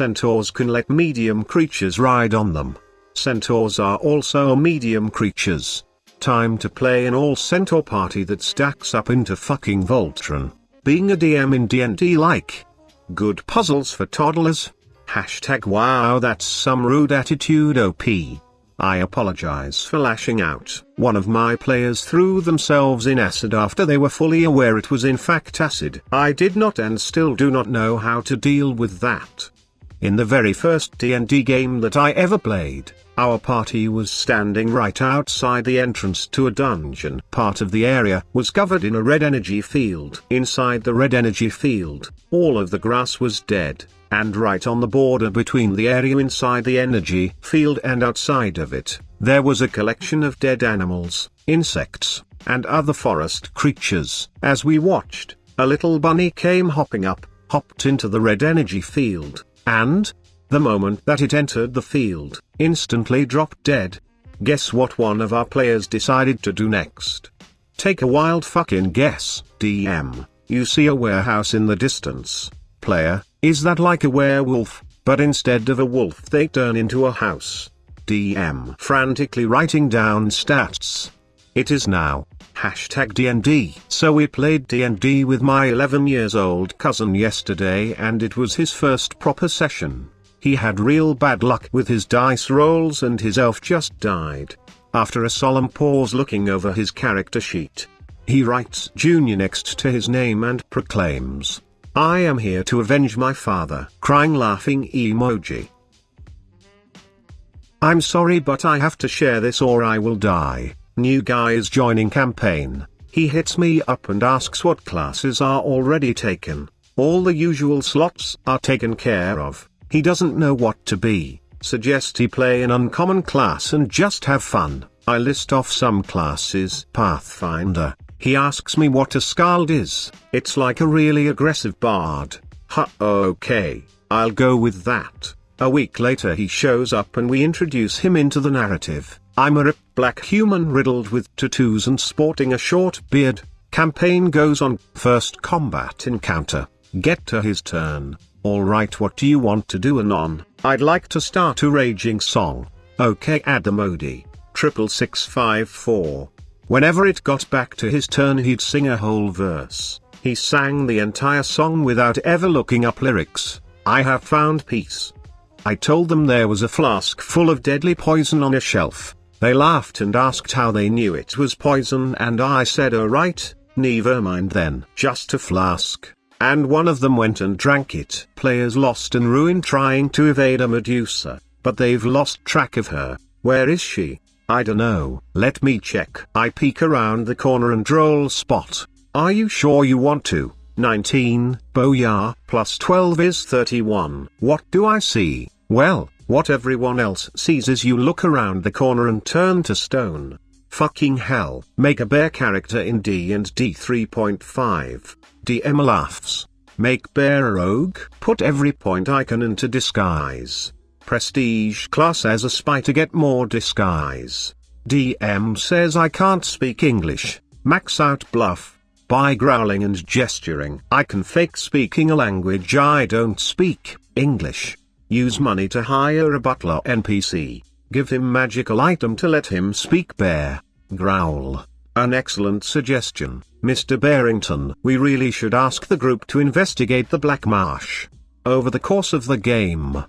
centaurs can let medium creatures ride on them. Centaurs are also medium creatures. Time to play an all-centaur party that stacks up into fucking Voltron. Being a DM in D&D like. Good puzzles for toddlers. Hashtag wow, that's some rude attitude OP. I apologize for lashing out. One of my players threw themselves in acid after they were fully aware it was in fact acid. I did not and still do not know how to deal with that. In the very first D&D game that I ever played, our party was standing right outside the entrance to a dungeon. Part of the area was covered in a red energy field. Inside the red energy field, all of the grass was dead, and right on the border between the area inside the energy field and outside of it, there was a collection of dead animals, insects, and other forest creatures. As we watched, a little bunny came hopping up, hopped into the red energy field, and, the moment that it entered the field, instantly dropped dead. Guess what one of our players decided to do next? Take a wild fucking guess. DM, you see a warehouse in the distance. Player, is that like a werewolf, but instead of a wolf they turn into a house? DM, frantically writing down stats. It is now. Hashtag DnD. So we played D&D with my 11 years old cousin yesterday and it was his first proper session. He had real bad luck with his dice rolls and his elf just died. After a solemn pause looking over his character sheet, he writes Junior next to his name and proclaims, I am here to avenge my father. Crying laughing emoji. I'm sorry but I have to share this or I will die. New guy is joining campaign. He hits me up and asks what classes are already taken. All the usual slots are taken care of. He doesn't know what to be. Suggest he play an uncommon class and just have fun. I list off some classes. Pathfinder. He asks me what a skald is. It's like a really aggressive bard. Okay, I'll go with that. A week later he shows up and we introduce him into the narrative. I'm a ripped black human riddled with tattoos and sporting a short beard. Campaign goes on. First combat encounter. Get to his turn. Alright, what do you want to do, Anon? I'd like to start a raging song. Okay, add the Modi. 66654. Whenever it got back to his turn he'd sing a whole verse. He sang the entire song without ever looking up lyrics. I have found peace. I told them there was a flask full of deadly poison on a shelf. They laughed and asked how they knew it was poison and I said oh right, never mind then. Just a flask. And one of them went and drank it. Players lost and ruined trying to evade a Medusa, but they've lost track of her. Where is she? I dunno. Let me check. I peek around the corner and roll spot. Are you sure you want to? 19, Booyah, plus 12 is 31. What do I see? Well, what everyone else sees is you look around the corner and turn to stone. Fucking hell. Make a bear character in D&D 3.5. DM laughs. Make bear a rogue. Put every point icon into disguise. Prestige class as a spy to get more disguise. DM says I can't speak English. Max out bluff. By growling and gesturing. I can fake speaking a language I don't speak, English. Use money to hire a butler NPC. Give him magical item to let him speak bear. Growl. An excellent suggestion, Mr. Bearington. We really should ask the group to investigate the Black Marsh. Over the course of the game.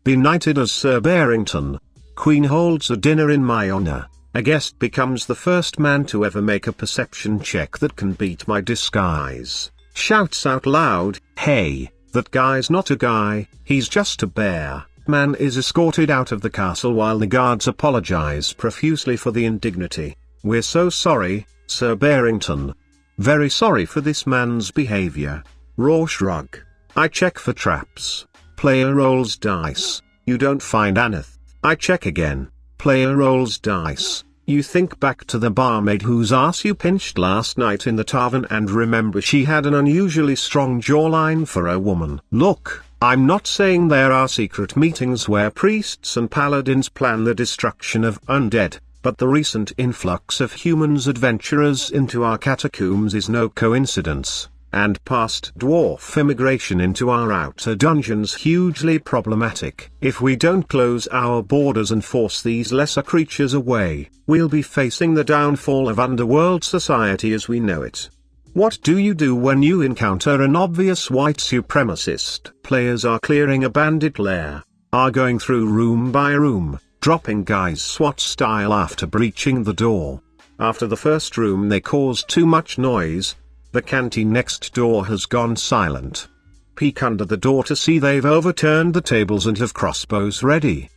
Be knighted as Sir Bearington. Queen holds a dinner in my honor. A guest becomes the first man to ever make a perception check that can beat my disguise. Shouts out loud, hey, that guy's not a guy, he's just a bear. Man is escorted out of the castle while the guards apologize profusely for the indignity. We're so sorry, Sir Bearington. Very sorry for this man's behavior. Raw shrug. I check for traps. Player rolls dice. You don't find Aneth. I check again. Player rolls dice. You think back to the barmaid whose ass you pinched last night in the tavern and remember she had an unusually strong jawline for a woman. Look, I'm not saying there are secret meetings where priests and paladins plan the destruction of undead, but the recent influx of humans adventurers into our catacombs is no coincidence. and past dwarf immigration into our outer dungeons hugely problematic. If we don't close our borders and force these lesser creatures away, we'll be facing the downfall of underworld society as we know it. What do you do when you encounter an obvious white supremacist? Players are clearing a bandit lair, are going through room by room, dropping guys SWAT style after breaching the door. After the first room they cause too much noise, the canteen next door has gone silent. Peek under the door to see they've overturned the tables and have crossbows ready.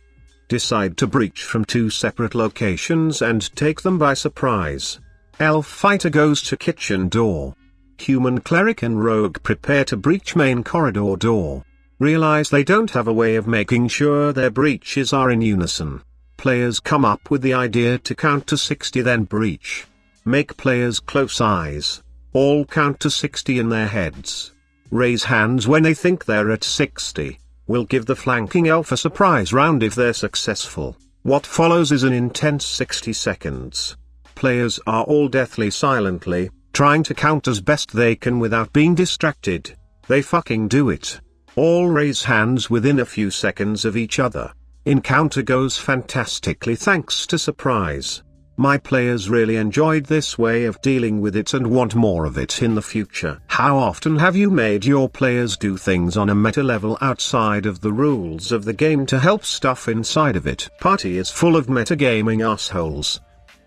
Decide to breach from 2 separate locations and take them by surprise. Elf fighter goes to kitchen door. Human cleric and rogue prepare to breach main corridor door. Realize they don't have a way of making sure their breaches are in unison. Players come up with the idea to count to 60 then breach. Make players close eyes. All count to 60 in their heads. Raise hands when they think they're at 60. We'll give the flanking elf a surprise round if they're successful. What follows is an intense 60 seconds. Players are all deathly silently, trying to count as best they can without being distracted. They fucking do it. All raise hands within a few seconds of each other. Encounter goes fantastically thanks to surprise. My players really enjoyed this way of dealing with it and want more of it in the future. How often have you made your players do things on a meta level outside of the rules of the game to help stuff inside of it? Party is full of metagaming assholes.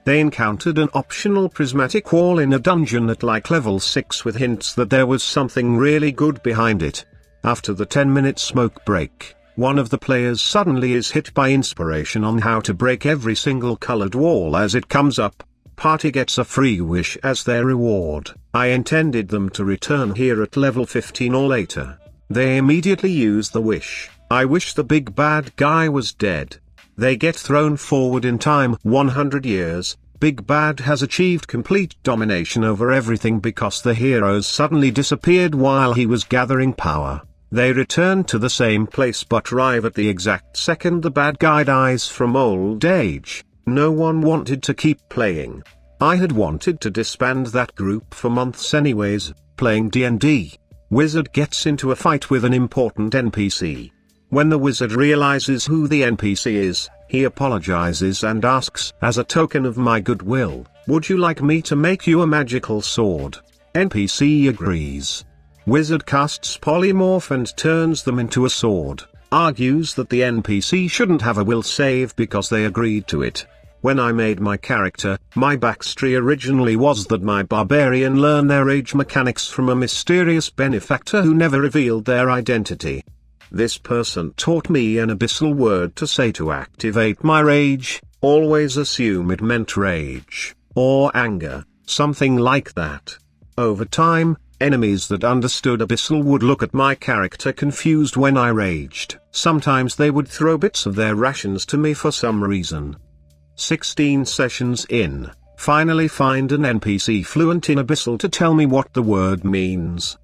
They encountered an optional prismatic wall in a dungeon at like level 6 with hints that there was something really good behind it. After the 10-minute smoke break, one of the players suddenly is hit by inspiration on how to break every single colored wall as it comes up. Party gets a free wish as their reward. I intended them to return here at level 15 or later. They immediately use the wish. I wish the big bad guy was dead. They get thrown forward in time 100 years. Big Bad has achieved complete domination over everything because the heroes suddenly disappeared while he was gathering power. They return to the same place but arrive at the exact second the bad guy dies from old age. No one wanted to keep playing. I had wanted to disband that group for months anyways, playing D&D. Wizard gets into a fight with an important NPC. When the wizard realizes who the NPC is, he apologizes and asks, as a token of my goodwill, would you like me to make you a magical sword? NPC agrees. Wizard casts polymorph and turns them into a sword, argues that the NPC shouldn't have a will save because they agreed to it. When I made my character, my backstory originally was that my barbarian learned their rage mechanics from a mysterious benefactor who never revealed their identity. This person taught me an abyssal word to say to activate my rage. Always assume it meant rage, or anger, something like that. Over time, enemies that understood abyssal would look at my character confused when I raged. Sometimes they would throw bits of their rations to me for some reason. 16 sessions in, finally find an NPC fluent in abyssal to tell me what the word means.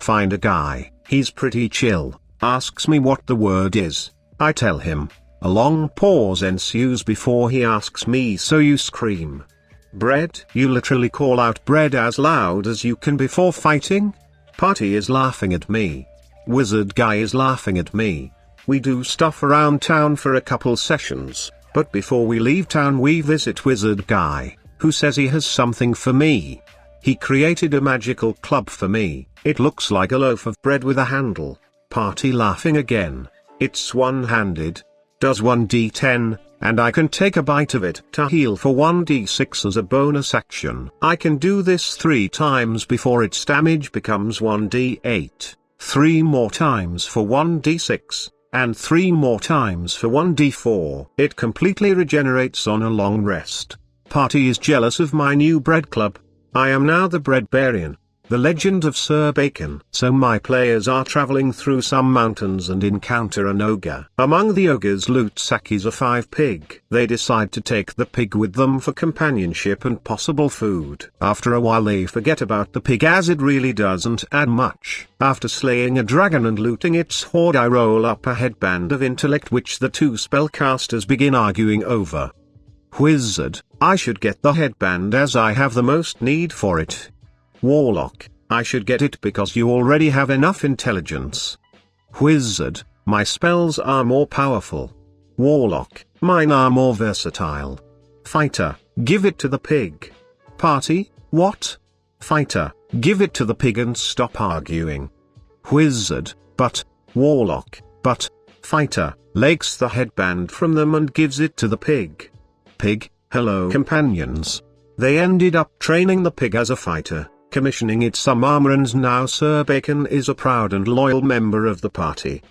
Find a guy, he's pretty chill. Asks me what the word is. I tell him. A long pause ensues before he asks me, so you scream bread? You literally call out bread as loud as you can before fighting? Party is laughing at me. Wizard guy is laughing at me. We do stuff around town for a couple sessions, but before we leave town we visit wizard guy, who says he has something for me. He created a magical club for me. It looks like a loaf of bread with a handle. Party laughing again. It's one-handed. Does 1d10, and I can take a bite of it to heal for 1d6 as a bonus action. I can do this 3 times before its damage becomes 1d8, 3 more times for 1d6, and 3 more times for 1d4. It completely regenerates on a long rest. Party is jealous of my new bread club. I am now the barbarian. The legend of Sir Bearington. So my players are traveling through some mountains and encounter an ogre. Among the ogre's loot sack is a 5 pig. They decide to take the pig with them for companionship and possible food. After a while they forget about the pig as it really doesn't add much. After slaying a dragon and looting its hoard I roll up a headband of intellect which the 2 spellcasters begin arguing over. Wizard, I should get the headband as I have the most need for it. Warlock, I should get it because you already have enough intelligence. Wizard, my spells are more powerful. Warlock, mine are more versatile. Fighter, give it to the pig. Party, what? Fighter, give it to the pig and stop arguing. Wizard, but. Warlock, but. Fighter, takes the headband from them and gives it to the pig. Pig, hello companions. They ended up training the pig as a fighter, commissioning it some armor, and now Sir Bacon is a proud and loyal member of the party.